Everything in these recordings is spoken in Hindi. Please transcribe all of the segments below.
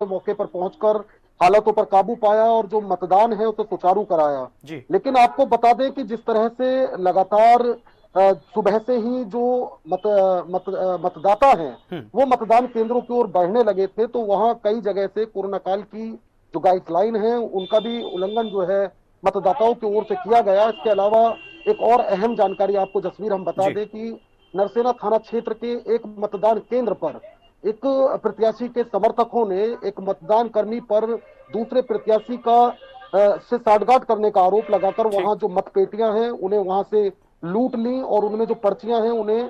मौके पर पहुंचकर हालातों पर काबू पाया और जो मतदान है उसे सुचारू कराया। जी। लेकिन आपको बता दें कि जिस तरह से लगातार सुबह से ही जो मतदाता हैं हम्म। वो मतदान केंद्रों की ओर बढ़ने लगे थे, तो वहां कई जगह से कोरोना काल की जो गाइडलाइन है उनका भी उल्लंघन जो है मतदाताओं की ओर से किया गया। इसके अलावा एक और अहम जानकारी आपको जसवीर हम बता जी। दें कि नरसेना थाना क्षेत्र के एक मतदान केंद्र पर एक प्रत्याशी के समर्थकों ने एक मतदान कर्मी पर दूसरे प्रत्याशी का से साठगांठ करने का आरोप लगाकर ठीक। वहां जो मतपेटियां हैं उन्हें वहां से लूट ली और उनमें जो पर्चियां हैं उन्हें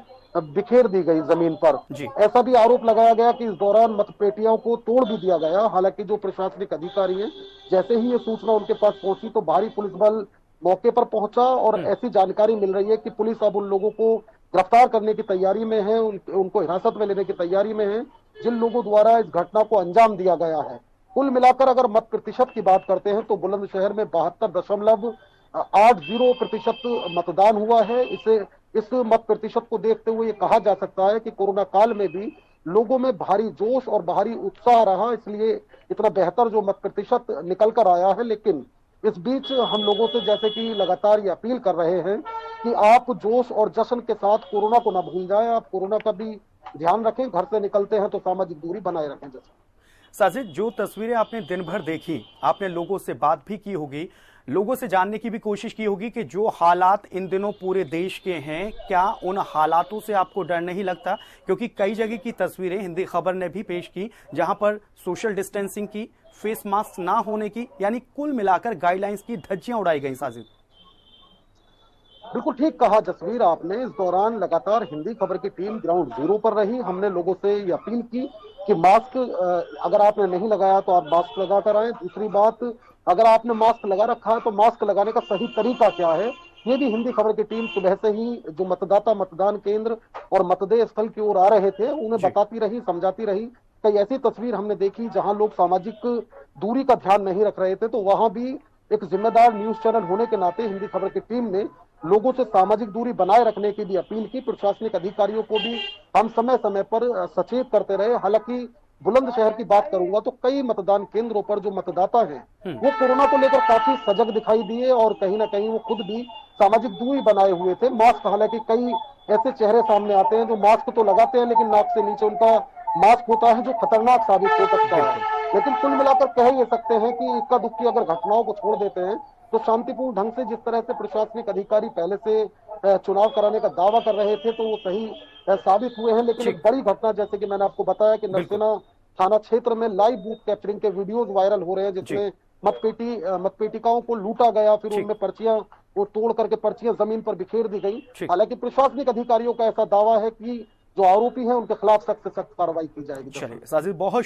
बिखेर दी गई जमीन पर। जी। ऐसा भी आरोप लगाया गया कि इस दौरान मतपेटियों को तोड़ भी दिया गया। हालांकि जो प्रशासनिक अधिकारी हैं, जैसे ही ये सूचना उनके पास पहुंची तो भारी पुलिस बल मौके पर पहुंचा और हम्म। ऐसी जानकारी मिल रही है कि पुलिस अब उन लोगों को गिरफ्तार करने की तैयारी में है, उनको हिरासत में लेने की तैयारी में है जिन लोगों द्वारा इस घटना को अंजाम दिया गया है। कुल मिलाकर अगर मत प्रतिशत की बात करते हैं तो बुलंदशहर में 72.80% मतदान हुआ है। इस मत प्रतिशत को देखते हुए ये कहा जा सकता है कि कोरोना काल में भी लोगों में भारी जोश और भारी उत्साह रहा, इसलिए इतना बेहतर जो मत प्रतिशत निकल कर आया है। लेकिन इस बीच हम लोगों से जैसे कि लगातार ये अपील कर रहे हैं कि आप जोश और जश्न के साथ कोरोना को ना भूल जाएं, आप कोरोना का भी ध्यान रखें, घर से निकलते हैं तो सामाजिक दूरी बनाए रखें। जैसे साजिद, जो तस्वीरें आपने दिन भर देखी, आपने लोगों से बात भी की होगी, लोगों से जानने की भी कोशिश की होगी कि जो हालात इन दिनों पूरे देश के हैं, क्या उन हालातों से आपको डर नहीं लगता? क्योंकि कई जगह की तस्वीरें हिंदी खबर ने भी पेश की जहां पर सोशल डिस्टेंसिंग की, फेस मास्क ना होने की, यानी कुल मिलाकर गाइडलाइंस की धज्जियां उड़ाई गई। साजिद, बिल्कुल ठीक कहा जसवीर आपने। इस दौरान लगातार हिंदी खबर की टीम ग्राउंड जीरो पर रही। हमने लोगों से ये अपील की कि मास्क अगर आपने नहीं लगाया तो आप मास्क लगा कर आए। दूसरी बात, अगर आपने मास्क लगा रखा है तो मास्क लगाने का सही तरीका क्या है, ये भी हिंदी खबर की टीम सुबह से ही जो मतदाता मतदान केंद्र और मतदेय स्थल की ओर आ रहे थे उन्हें जी। बताती रही, समझाती रही। कई ऐसी तस्वीर हमने देखी जहां लोग सामाजिक दूरी का ध्यान नहीं रख रहे थे, तो वहां भी एक जिम्मेदार न्यूज चैनल होने के नाते हिंदी खबर की टीम ने लोगों से सामाजिक दूरी बनाए रखने की भी अपील की। प्रशासनिक अधिकारियों को भी हम समय समय पर सचेत करते रहे। हालांकि बुलंदशहर की बात करूंगा तो कई मतदान केंद्रों पर जो मतदाता हैं हम्म। वो कोरोना को लेकर काफी सजग दिखाई दिए और कहीं ना कहीं वो खुद भी सामाजिक दूरी बनाए हुए थे। मास्क, हालांकि कई ऐसे चेहरे सामने आते हैं जो मास्क तो लगाते हैं लेकिन नाक से नीचे उनका मास्क होता है जो खतरनाक साबित हो सकता है। बिल्कुल। लेकिन कुल मिलाकर कह ये सकते हैं कि इक्का दुक्की अगर घटनाओं को छोड़ देते हैं तो शांतिपूर्ण ढंग से जिस तरह से प्रशासनिक अधिकारी पहले से चुनाव कराने का दावा कर रहे थे तो वो सही साबित हुए हैं। लेकिन एक ठीक। बड़ी घटना जैसे कि मैंने आपको बताया कि बिल्कुल। नरसेना थाना क्षेत्र में लाइव बूथ कैप्चरिंग के वीडियोज वायरल हो रहे हैं जी। जिसमें मतपेटिकाओं को लूटा गया, फिर ठीक। उनमें पर्चियां वो तोड़ करके पर्चियां जमीन पर बिखेर दी गई। ठीक। हालांकि प्रशासनिक अधिकारियों का ऐसा दावा है कि जो आरोपी हैं उनके खिलाफ सख्त से सख्त कार्रवाई की जाएगी। चलिए साजिद, बहुत